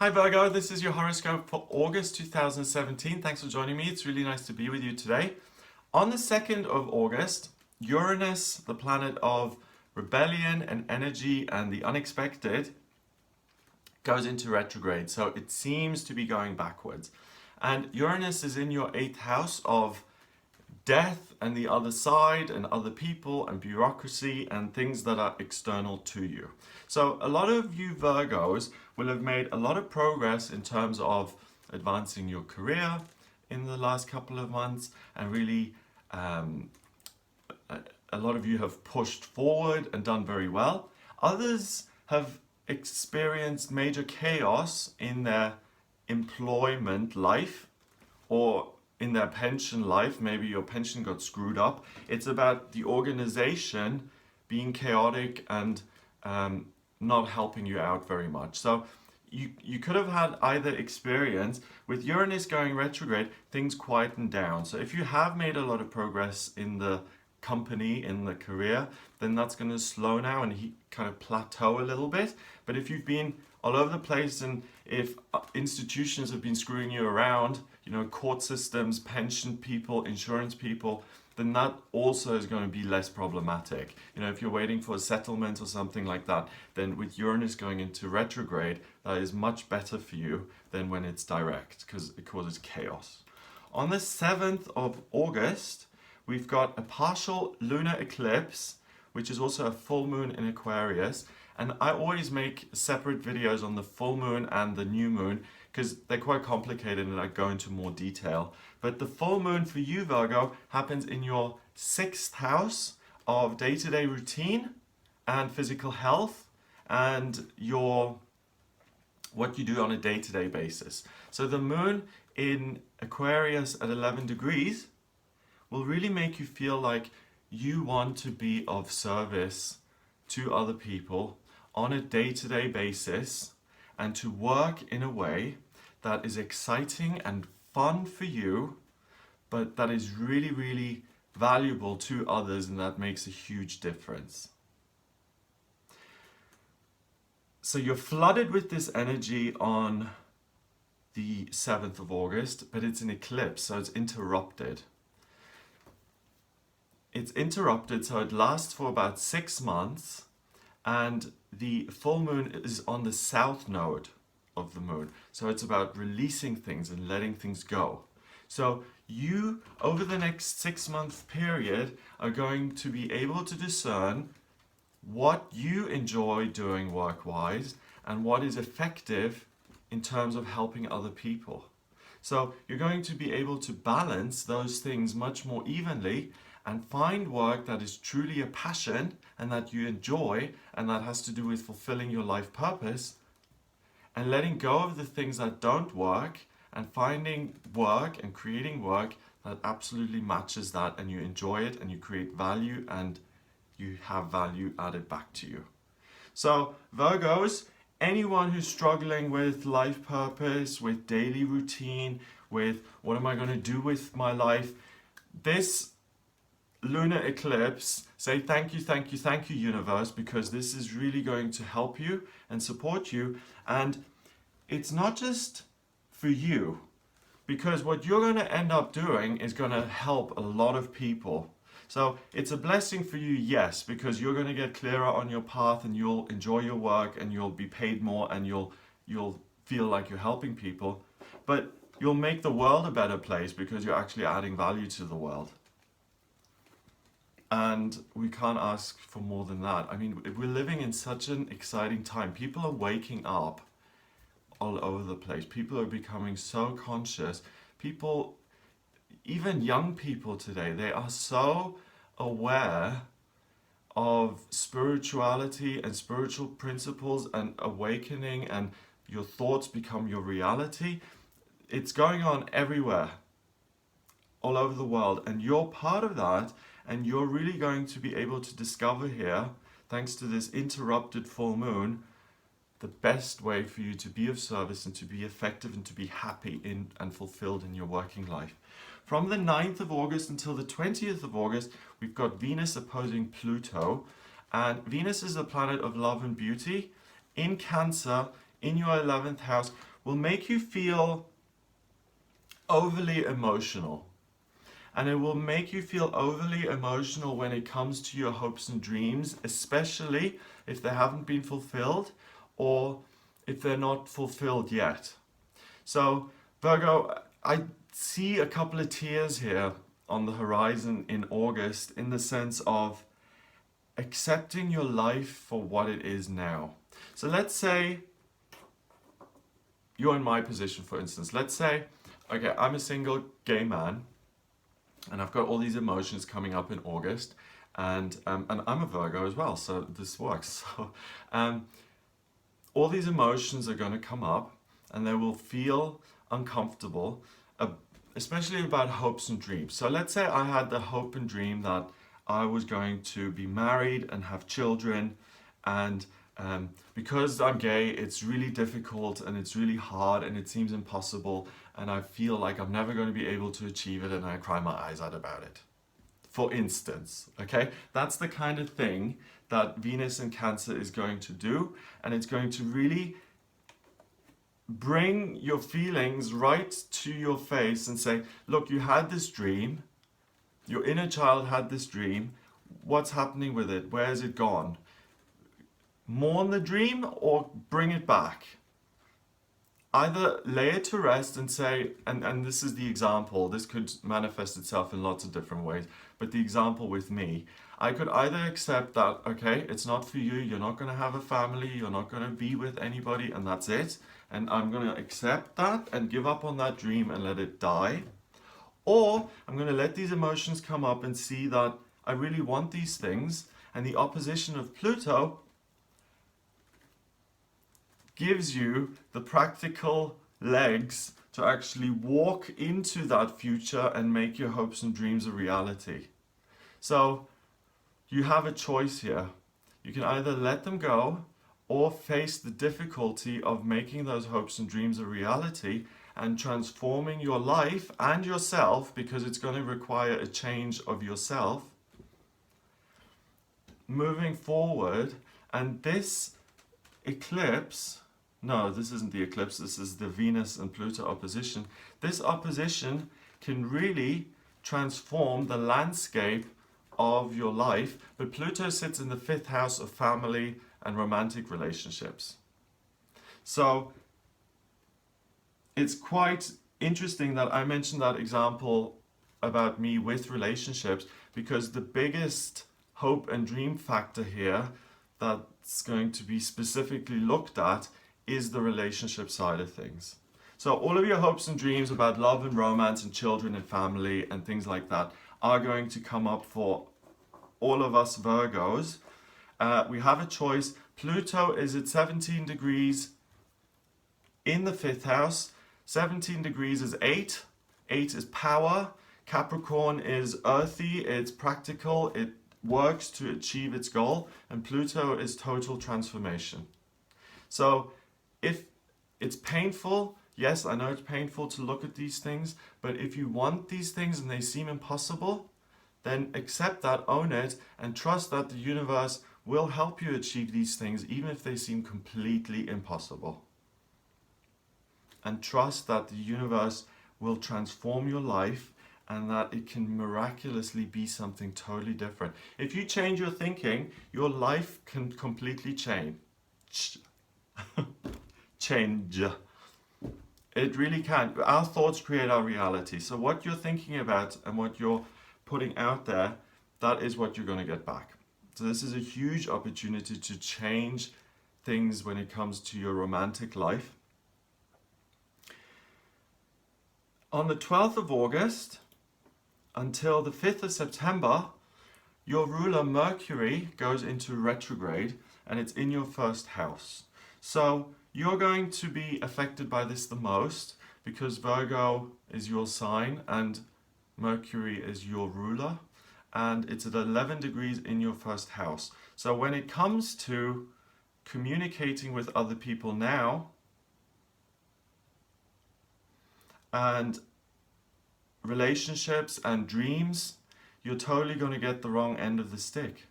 Hi Virgo, this is your horoscope for August 2017. Thanks for joining me. It's really nice to be with you today. On the 2nd of August, Uranus, the planet of rebellion and energy and the unexpected, goes into retrograde. So it seems to be going backwards. And Uranus is in your 8th house of death and the other side and other people and bureaucracy and things that are external to you. So a lot of you Virgos will have made a lot of progress in terms of advancing your career in the last couple of months, and really a lot of you have pushed forward and done very well. Others have experienced major chaos in their employment life or in their pension life. Maybe your pension got screwed up. It's about the organization being chaotic and not helping you out very much. So you could have had either experience with Uranus going retrograde, things quieten down. So if you have made a lot of progress in the company, in the career, then that's going to slow now and kind of plateau a little bit. But if you've been all over the place and if institutions have been screwing you around, court systems, pension people, insurance people, then that also is going to be less problematic. If you're waiting for a settlement or something like that, then with Uranus going into retrograde, that is much better for you than when it's direct, because it causes chaos. On the 7th of August, we've got a partial lunar eclipse, which is also a full moon in Aquarius. And I always make separate videos on the full moon and the new moon because they're quite complicated and I go into more detail. But the full moon for you, Virgo, happens in your 6th house of day-to-day routine and physical health and what you do on a day-to-day basis. So the moon in Aquarius at 11 degrees will really make you feel like you want to be of service to other people on a day-to-day basis and to work in a way that is exciting and fun for you, but that is really, really valuable to others, and that makes a huge difference. So you're flooded with this energy on the 7th of August, but it's an eclipse, so it's interrupted. It's interrupted, so it lasts for about 6 months, and the full moon is on the south node of the moon. So it's about releasing things and letting things go. So you, over the next 6-month period, are going to be able to discern what you enjoy doing work-wise and what is effective in terms of helping other people. So you're going to be able to balance those things much more evenly and find work that is truly a passion and that you enjoy and that has to do with fulfilling your life purpose, and letting go of the things that don't work and finding work and creating work that absolutely matches that and you enjoy it and you create value and you have value added back to you. So Virgos, anyone who's struggling with life purpose, with daily routine, with what am I going to do with my life, this lunar eclipse, say thank you universe, because this is really going to help you and support you. And it's not just for you, because what you're going to end up doing is going to help a lot of people. So it's a blessing for you, yes, because you're going to get clearer on your path and you'll enjoy your work and you'll be paid more and you'll feel like you're helping people, but you'll make the world a better place because you're actually adding value to the world. And we can't ask for more than that. I mean, we're living in such an exciting time. People are waking up all over the place. People are becoming so conscious. People, even young people today, they are so aware of spirituality and spiritual principles and awakening, and your thoughts become your reality. It's going on everywhere, all over the world, and you're part of that. And you're really going to be able to discover here, thanks to this interrupted full moon, the best way for you to be of service and to be effective and to be happy in and fulfilled in your working life. From the 9th of August until the 20th of August, we've got Venus opposing Pluto. And Venus is the planet of love and beauty in Cancer in your 11th house will make you feel overly emotional. And it will make you feel overly emotional when it comes to your hopes and dreams, especially if they haven't been fulfilled or if they're not fulfilled yet. So, Virgo, I see a couple of tears here on the horizon in August, in the sense of accepting your life for what it is now. So let's say you're in my position, for instance. Let's say, okay, I'm a single gay man and I've got all these emotions coming up in August, and I'm a Virgo as well, so this works. So all these emotions are going to come up and they will feel uncomfortable, especially about hopes and dreams. So let's say I had the hope and dream that I was going to be married and have children, and because I'm gay, it's really difficult and it's really hard and it seems impossible, and I feel like I'm never going to be able to achieve it, and I cry my eyes out about it. For instance, okay? That's the kind of thing that Venus in Cancer is going to do, and it's going to really bring your feelings right to your face and say, look, you had this dream, your inner child had this dream, what's happening with it? Where has it gone? Mourn the dream or bring it back. Either lay it to rest and say, and this is the example, this could manifest itself in lots of different ways, but the example with me, I could either accept that, okay, it's not for you, you're not going to have a family, you're not going to be with anybody, and that's it, and I'm going to accept that and give up on that dream and let it die, or I'm going to let these emotions come up and see that I really want these things, and the opposition of Pluto gives you the practical legs to actually walk into that future and make your hopes and dreams a reality. So you have a choice here. You can either let them go or face the difficulty of making those hopes and dreams a reality and transforming your life and yourself, because it's going to require a change of yourself moving forward. And this eclipse, no, this isn't the eclipse, this is the Venus and Pluto opposition. This opposition can really transform the landscape of your life, but Pluto sits in the 5th house of family and romantic relationships. So it's quite interesting that I mentioned that example about me with relationships, because the biggest hope and dream factor here that's going to be specifically looked at is the relationship side of things. So all of your hopes and dreams about love and romance and children and family and things like that are going to come up for all of us Virgos. We have a choice. Pluto is at 17 degrees in the 5th house. 17 degrees is 8. 8 is power. Capricorn is earthy, it's practical, it works to achieve its goal. And Pluto is total transformation. So if it's painful, yes, I know it's painful to look at these things, but if you want these things and they seem impossible, then accept that, own it, and trust that the universe will help you achieve these things, even if they seem completely impossible. And trust that the universe will transform your life and that it can miraculously be something totally different. If you change your thinking, your life can completely change. Change. It really can. Our thoughts create our reality. So what you're thinking about and what you're putting out there, that is what you're going to get back. So this is a huge opportunity to change things when it comes to your romantic life. On the 12th of August until the 5th of September, your ruler Mercury goes into retrograde and it's in your 1st house. So you're going to be affected by this the most because Virgo is your sign and Mercury is your ruler, and it's at 11 degrees in your 1st house. So when it comes to communicating with other people now and relationships and dreams, you're totally going to get the wrong end of the stick.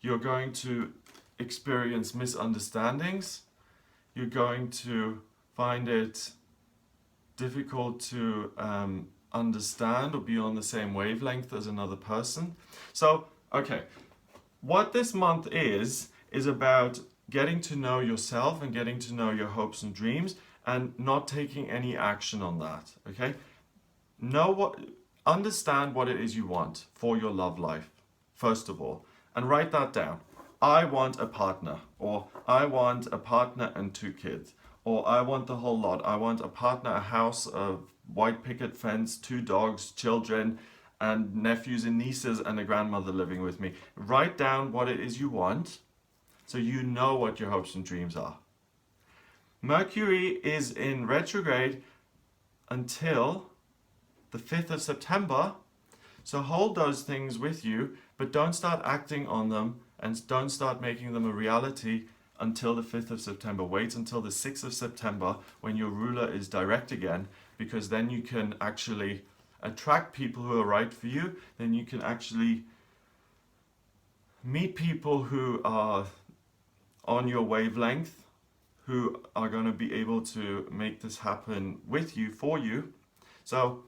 You're going to experience misunderstandings. you're going to find it difficult to understand or be on the same wavelength as another person. So, okay, what this month is about getting to know yourself and getting to know your hopes and dreams and not taking any action on that, okay? Understand what it is you want for your love life, first of all, and write that down. I want a partner, or I want a partner and 2 kids, or I want the whole lot. I want a partner, a house, a white picket fence, 2 dogs, children, and nephews and nieces, and a grandmother living with me. Write down what it is you want so you know what your hopes and dreams are. Mercury is in retrograde until the 5th of September, so hold those things with you, but don't start acting on them and don't start making them a reality until the 5th of September. Wait until the 6th of September when your ruler is direct again, because then you can actually attract people who are right for you. Then you can actually meet people who are on your wavelength, who are going to be able to make this happen with you, for you. So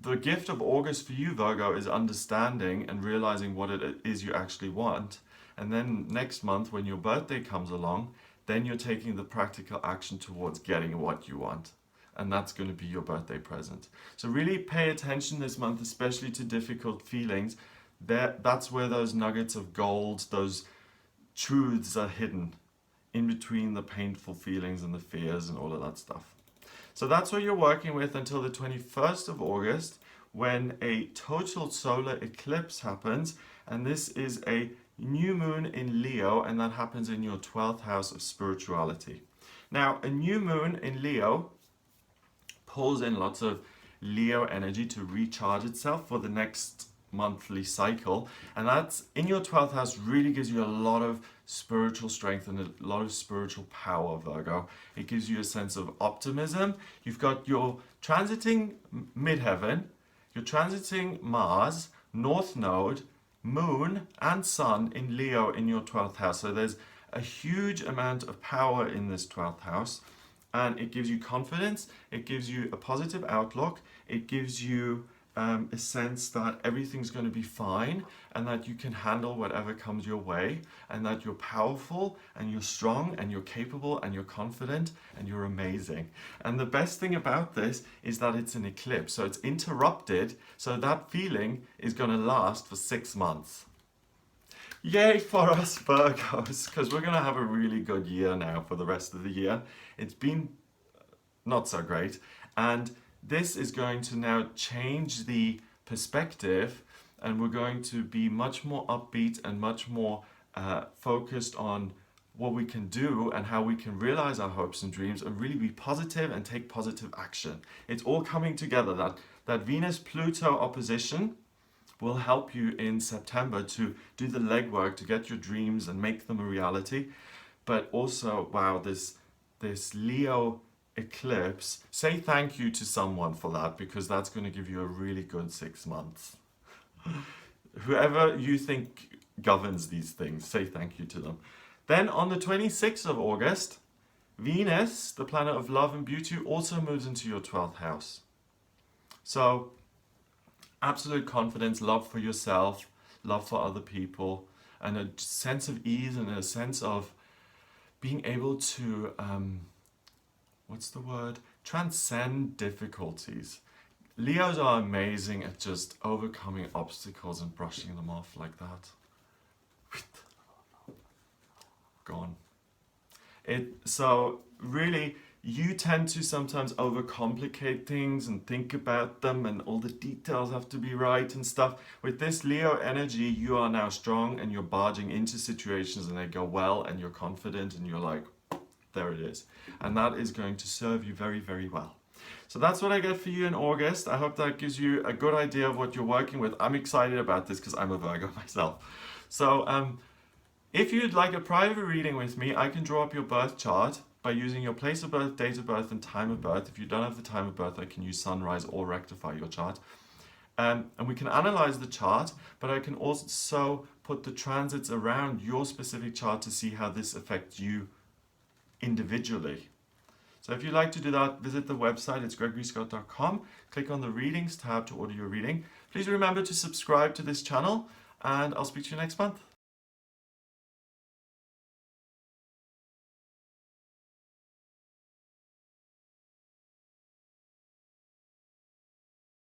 the gift of August for you, Virgo, is understanding and realizing what it is you actually want. And then next month, when your birthday comes along, then you're taking the practical action towards getting what you want. And that's going to be your birthday present. So really pay attention this month, especially to difficult feelings. That's where those nuggets of gold, those truths are hidden in between the painful feelings and the fears and all of that stuff. So that's what you're working with until the 21st of August, when a total solar eclipse happens. And this is a new moon in Leo, and that happens in your 12th house of spirituality. Now, a new moon in Leo pulls in lots of Leo energy to recharge itself for the next monthly cycle, and that's in your 12th house. Really gives you a lot of spiritual strength and a lot of spiritual power, Virgo. It gives you a sense of optimism. You've got your transiting midheaven, you're transiting Mars, North Node, Moon and Sun in Leo in your 12th house. So there's a huge amount of power in this 12th house, and it gives you confidence, it gives you a positive outlook, it gives you a sense that everything's going to be fine and that you can handle whatever comes your way, and that you're powerful and you're strong and you're capable and you're confident and you're amazing. And the best thing about this is that it's an eclipse, so it's interrupted, so that feeling is going to last for 6 months. Yay for us Virgos, because we're going to have a really good year now for the rest of the year. It's been not so great, and this is going to now change the perspective, and we're going to be much more upbeat and much more focused on what we can do and how we can realize our hopes and dreams and really be positive and take positive action. It's all coming together. That Venus-Pluto opposition will help you in September to do the legwork to get your dreams and make them a reality. But also, wow, this Leo eclipse, say thank you to someone for that, because that's going to give you a really good 6 months. Whoever you think governs these things, say thank you to them. Then on the 26th of August, Venus, the planet of love and beauty, also moves into your 12th house. So absolute confidence, love for yourself, love for other people, and a sense of ease and a sense of being able to transcend difficulties. Leos are amazing at just overcoming obstacles and brushing them off like that. Gone. So really, you tend to sometimes overcomplicate things and think about them, and all the details have to be right and stuff. With this Leo energy, you are now strong and you're barging into situations and they go well, and you're confident and you're like, there it is. And that is going to serve you very, very well. So that's what I get for you in August. I hope that gives you a good idea of what you're working with. I'm excited about this because I'm a Virgo myself. So if you'd like a private reading with me, I can draw up your birth chart by using your place of birth, date of birth, and time of birth. If you don't have the time of birth, I can use sunrise or rectify your chart. And we can analyze the chart, but I can also put the transits around your specific chart to see how this affects you individually. So if you'd like to do that, visit the website. It's gregoryscott.com. Click on the readings tab to order your reading. Please remember to subscribe to this channel, and I'll speak to you next month.